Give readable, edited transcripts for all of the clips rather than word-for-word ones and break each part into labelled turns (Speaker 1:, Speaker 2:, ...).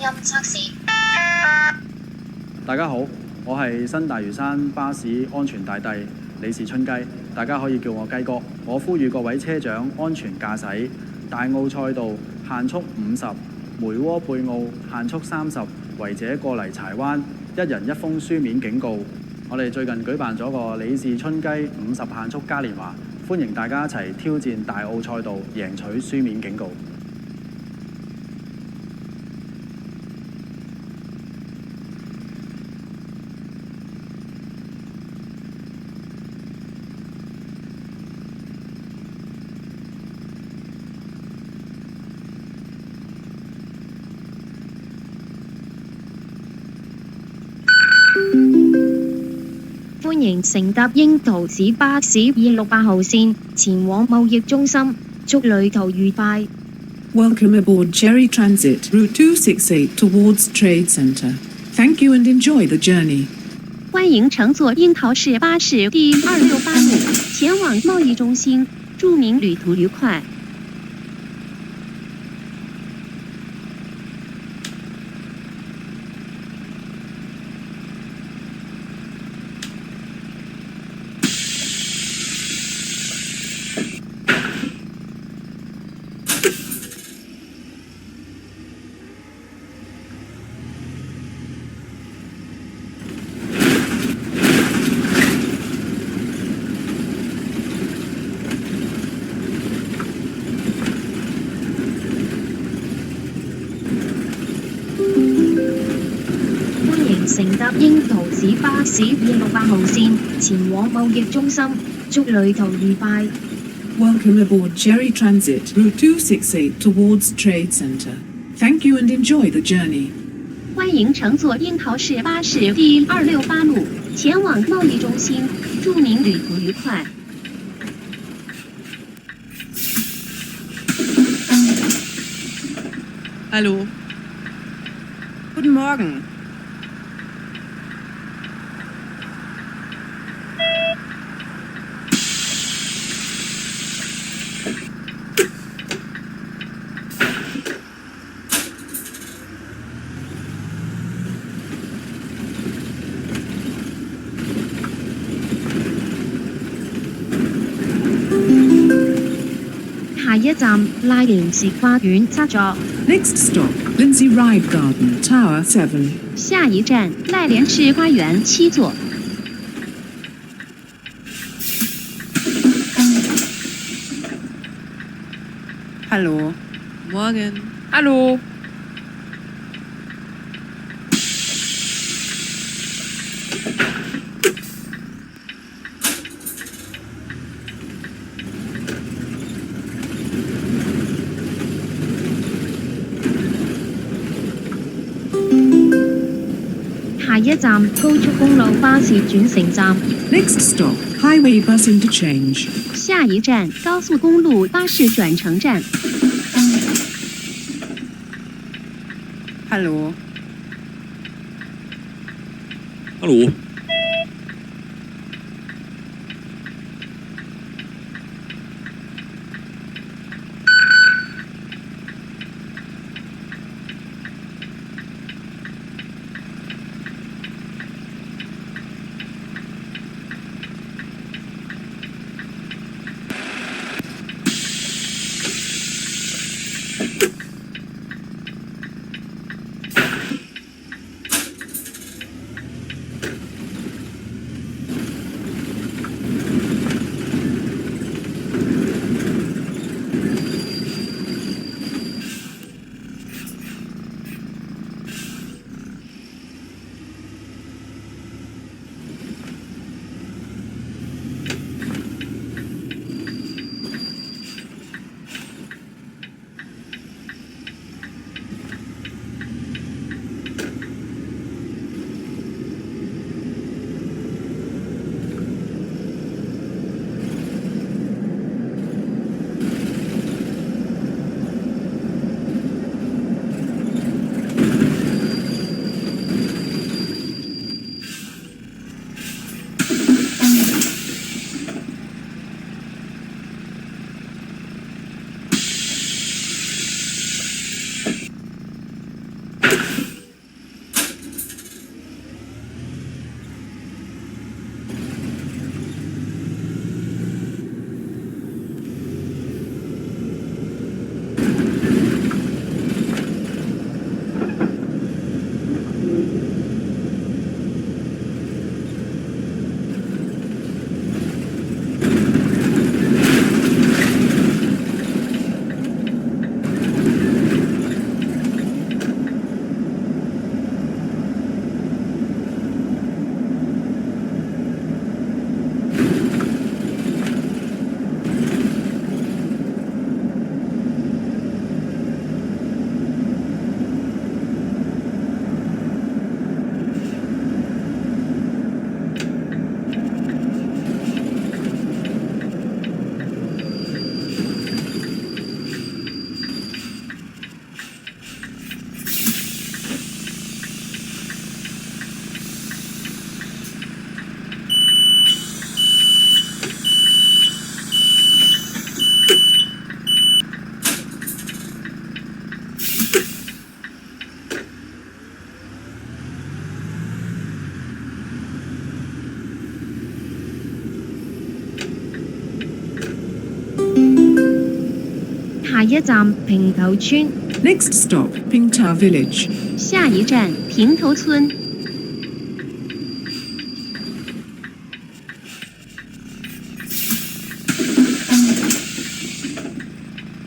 Speaker 1: 音測試。
Speaker 2: 大家好，我係新大嶼山巴士安全大帝李氏春雞，大家可以叫我雞哥。我呼籲各位車長安全駕駛，大澳賽道限速50，梅窩貝澳限速30，違者過嚟柴灣，一人一封書面警告。我哋最近舉辦咗個李氏春雞50限速嘉年華，歡迎大家一齊挑戰大澳賽道，贏取書面警告。
Speaker 3: 歡迎乘搭櫻桃市巴士268號線前往貿易中心，祝旅途愉快。
Speaker 4: Welcome aboard Cherry Transit Route 268 towards Trade Center. Thank you and enjoy the journey.
Speaker 3: 歡迎乘坐櫻桃市巴士第268路前往貿易中心，祝您旅途愉快。乘搭櫻桃市巴士268號線前往貿易中心，祝旅途愉快。
Speaker 4: Welcome aboard Cherry Transit Route 268 towards Trade Center. Thank you and enjoy the journey.
Speaker 3: 歡迎乘坐櫻桃市巴士第268路前往貿易中心，祝您旅途愉快。
Speaker 5: Hallo. Guten Morgen.
Speaker 3: 下一站拉連士花園七座。
Speaker 4: Next stop, Lindsay Ride Garden, Tower 7.
Speaker 3: 下一站赖莲市花園七座。
Speaker 5: Hallo. Morgen. Hallo.
Speaker 3: 下一站高速公路巴士轉乘站。
Speaker 4: Next stop, Highway Bus Interchange.
Speaker 3: 下一站高速公路巴士轉乘站。
Speaker 5: Hallo.
Speaker 6: Hallo.
Speaker 3: 下一站平頭村，
Speaker 4: Next stop, Pingta Village.
Speaker 3: 下一站平頭村。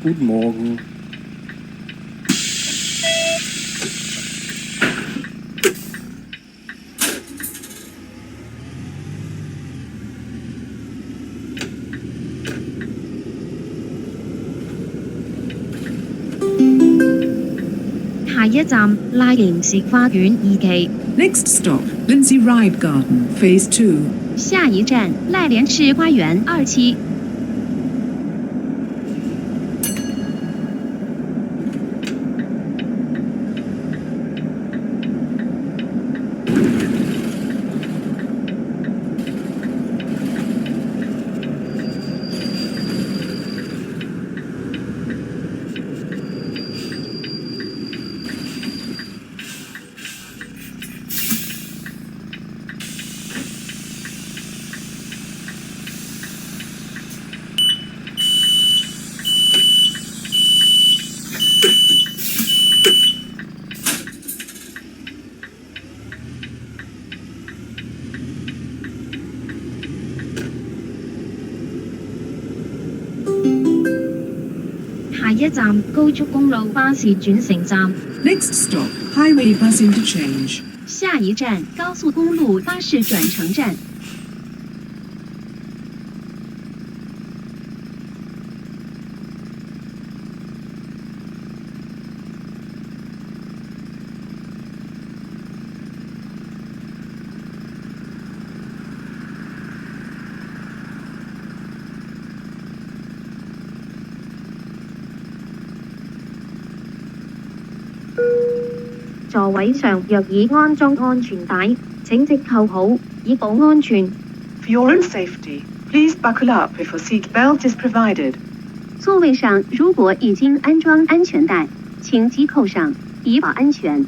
Speaker 1: Guten Morgen.
Speaker 3: 下一站拉連士花園2期，
Speaker 4: Next stop, Lindsay Ride Garden, Phase 2.
Speaker 3: 下一站賴連士花園2期。下一站高速公路巴士轉乘站，
Speaker 4: Next stop, Highway Bus Interchange.
Speaker 3: 下一站高速公路巴士轉乘站。座位上若已安裝安全帶，請即扣好，以保安全。
Speaker 6: For your own safety, please buckle up if a seat belt is provided.
Speaker 3: 座位上如果已經安裝安全帶，請即扣上，以保安全。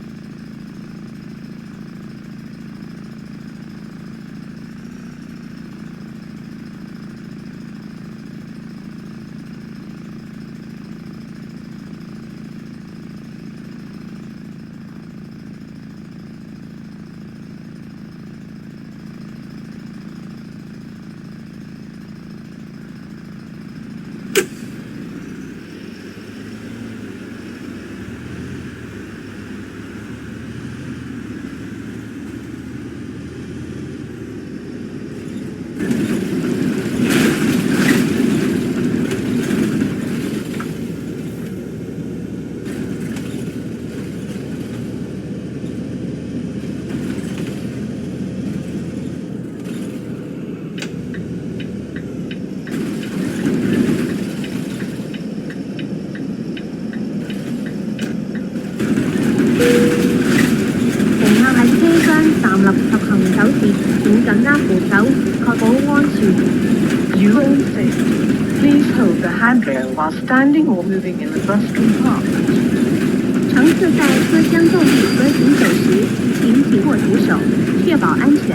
Speaker 3: 乘客喺車廂站立及行走時，請緊握扶手，確保安全。
Speaker 6: For your own safety, please hold the handrail while standing or moving in the bus compartment.
Speaker 3: 乘客在车廂动力和行走時，請緊握扶手，確保安全。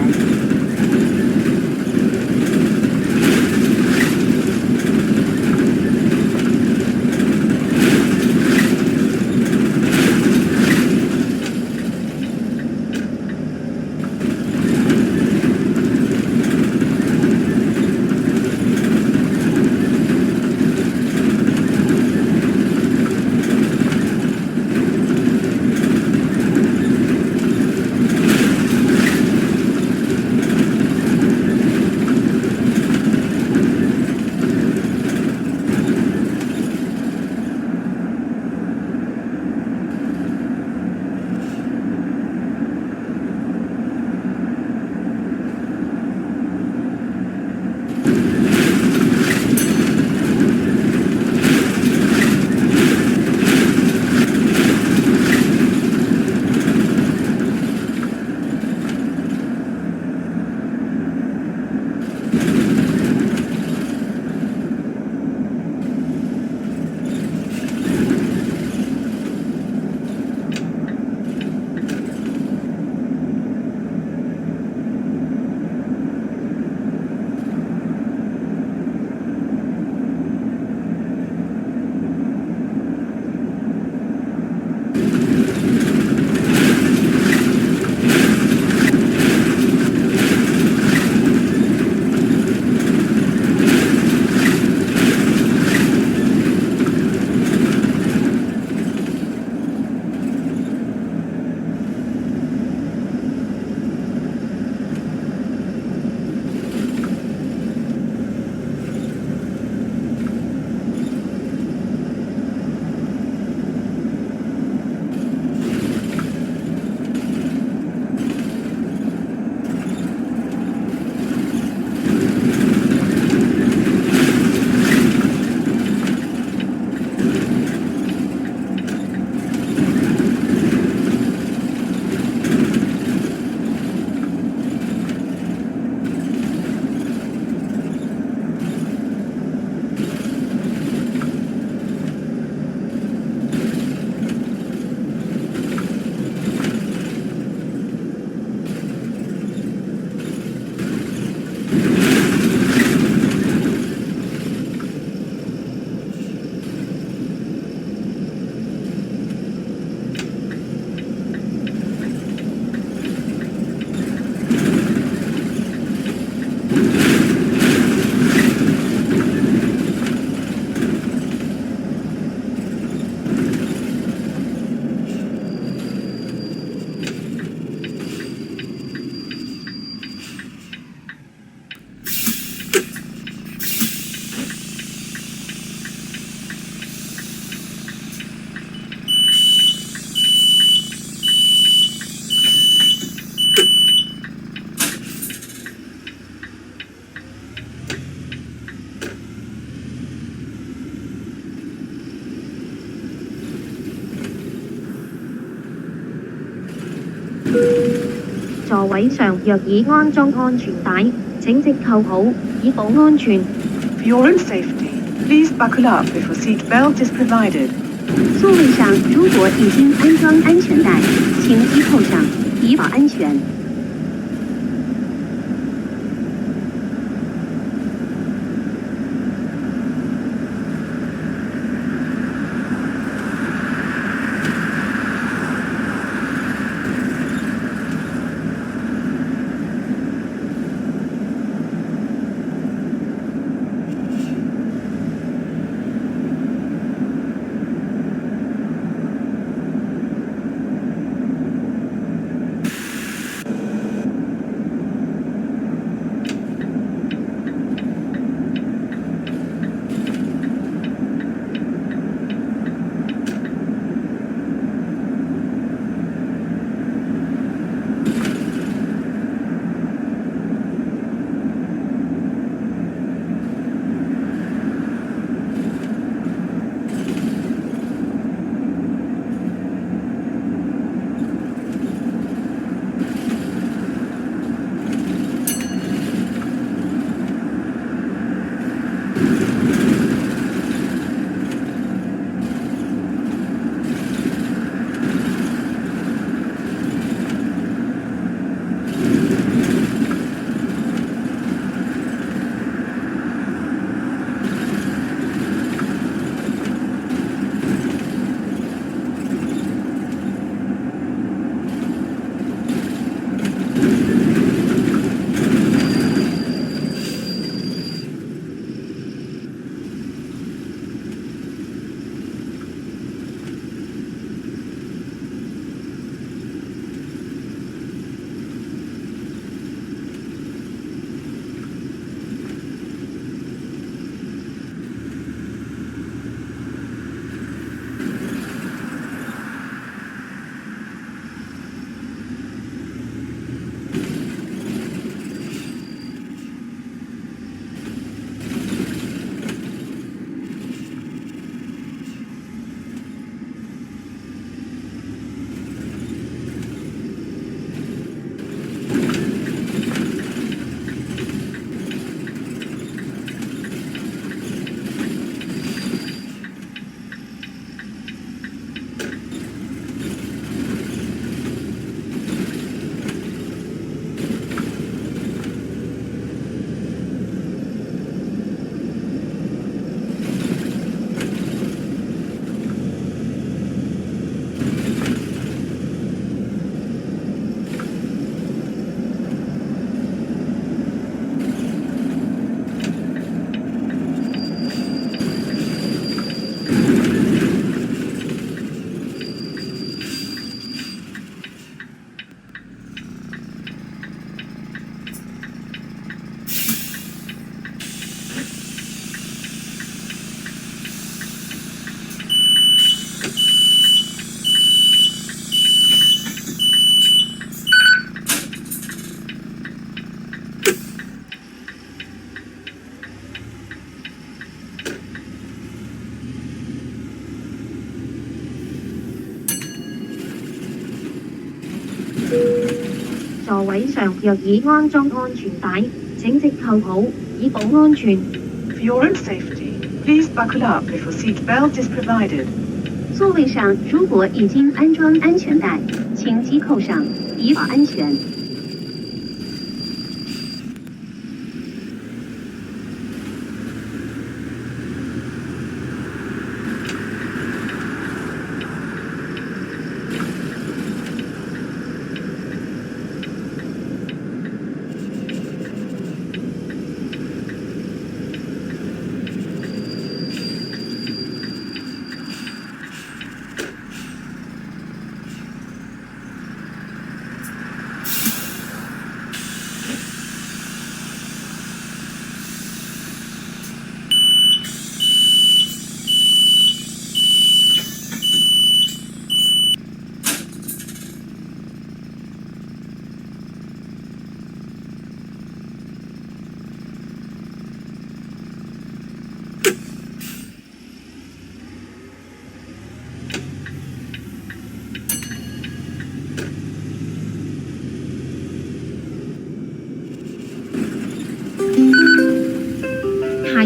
Speaker 3: 座位上若已安裝安全帶，請即扣好，以保安全。
Speaker 6: For your own safety, please buckle up if a seat belt is provided.
Speaker 3: 座位上如果已经安装安全带，请系扣上，以保安全。座位上若已安裝安全帶，請即扣好，以保安全。
Speaker 6: For your own safety, please buckle up if a seat belt is provided.
Speaker 3: 座位上如果已经安装安全带，请系扣上，以保安全。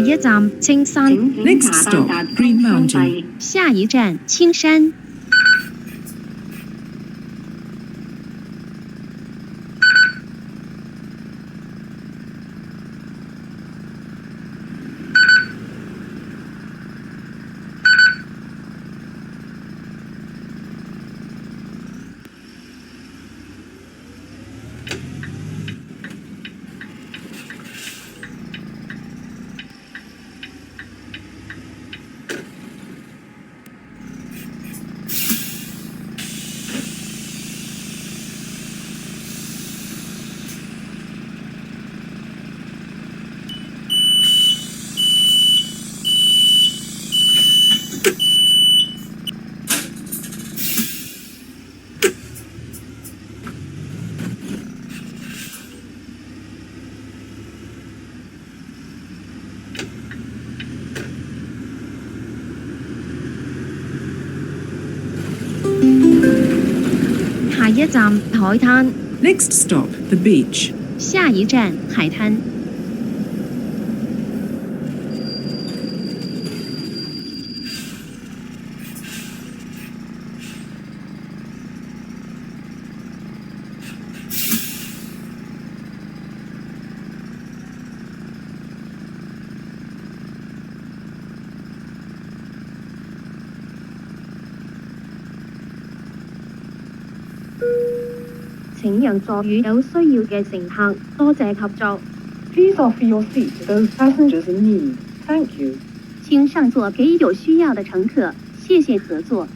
Speaker 3: 一站青山，
Speaker 4: Next stop, Green Mountain.
Speaker 3: 下一站青山。下一站海灘，
Speaker 4: Next stop, the beach.
Speaker 3: 下一站海灘。請讓座與有需要嘅乘客，多謝合作。
Speaker 6: Please offer your seat to those passengers in need. Thank you.
Speaker 3: 請上座給有需要的乘客，謝謝合作。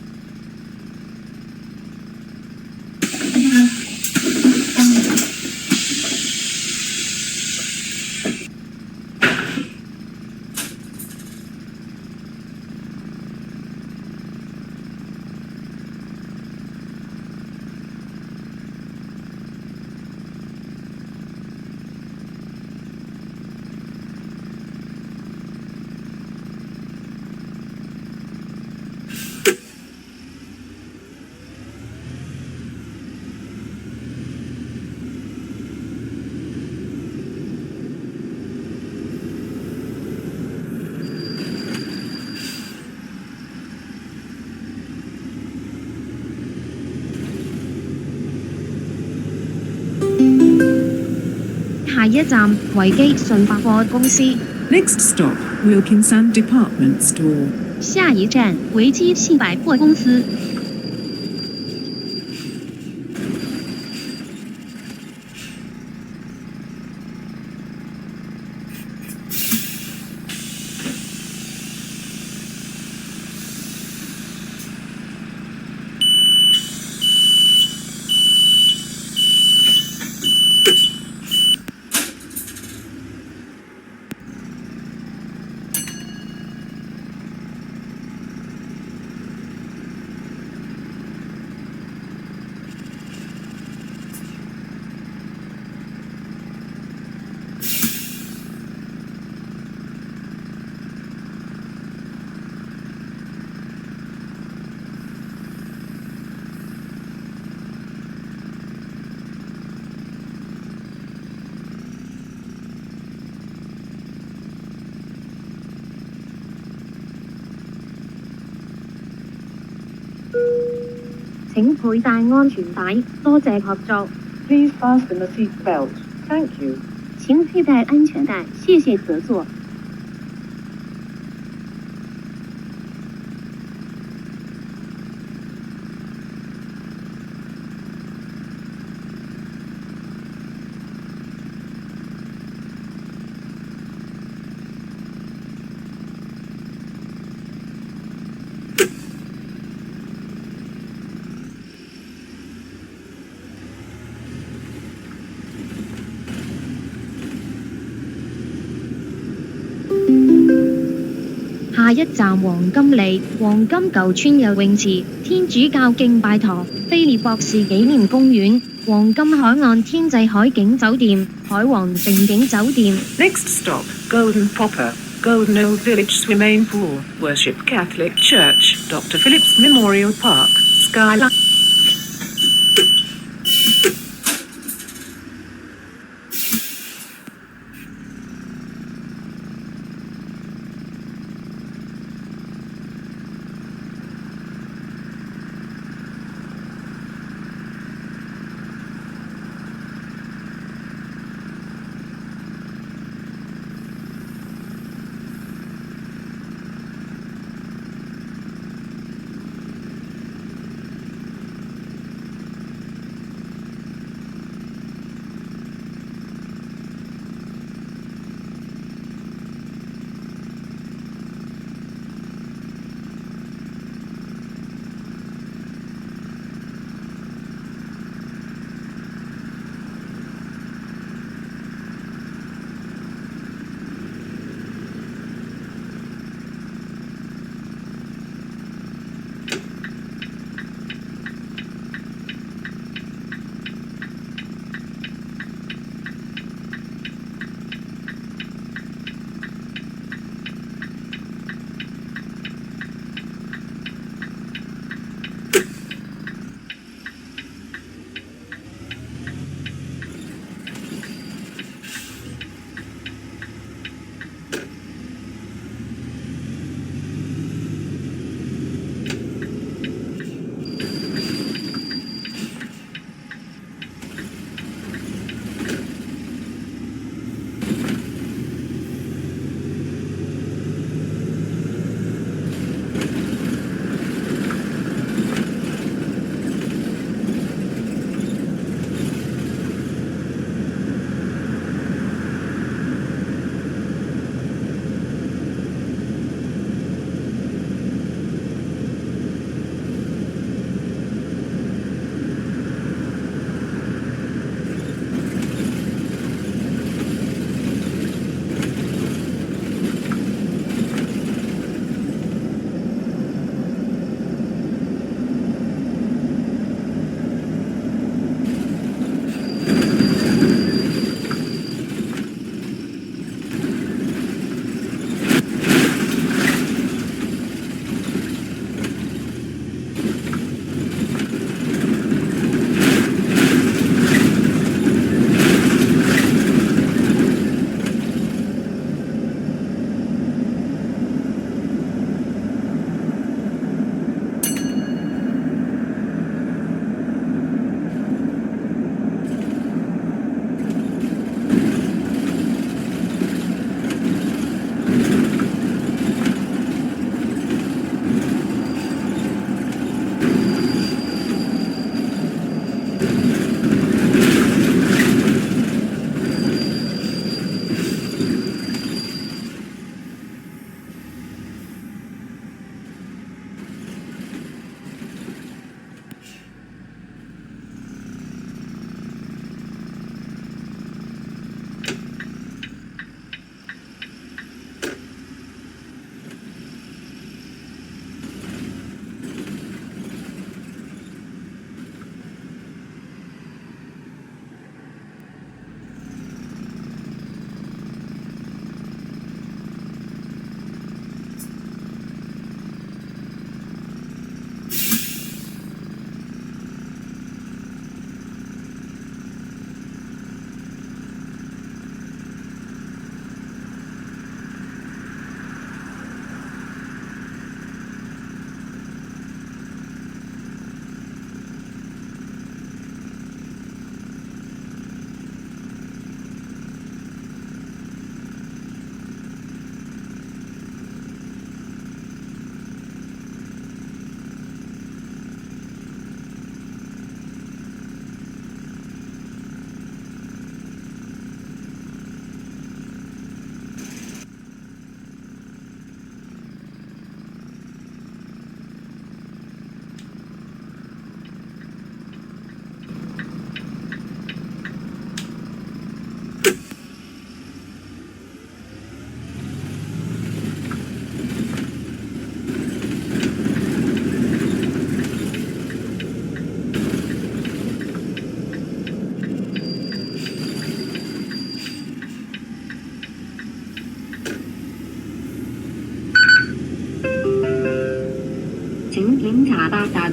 Speaker 3: 下一站維基順百貨公司，
Speaker 4: Next stop, Wilkinson Department Store.
Speaker 3: 下一站維基信百貨公司。請佩戴安全帶，多謝合作。
Speaker 6: Please fasten the seat belt. Thank you.
Speaker 3: 請佩戴安全帶，謝謝合作。下一站黃金里，黃金舊村游泳池、天主教敬拜堂、菲利博士紀念公園、黃金海岸天際海景酒店、海皇盛景酒店。
Speaker 4: Next stop, Golden Popper, Golden Old Village Swimming Pool, Worship Catholic Church, Dr. Phillips Memorial Park, Skyline.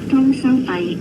Speaker 6: 通收費。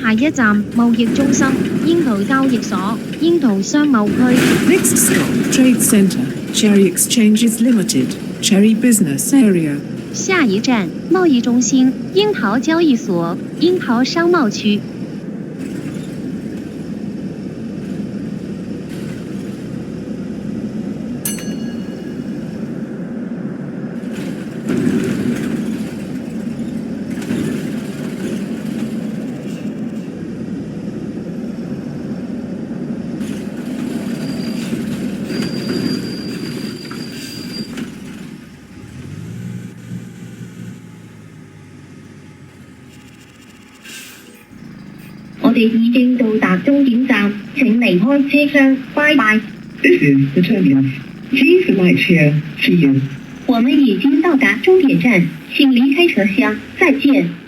Speaker 3: 下一站貿易中心櫻桃交易所櫻桃商貿區。
Speaker 4: Next stop, Trade Center, Cherry Exchanges Limited, Cherry Business Area.
Speaker 3: 下一站貿易中心櫻桃交易所櫻桃商貿區。我哋已經到達終點站，請離開車廂，拜拜。
Speaker 6: This is the terminus. Please alight here. See you.
Speaker 3: 我們已經到達終點站，請離開車廂，再見。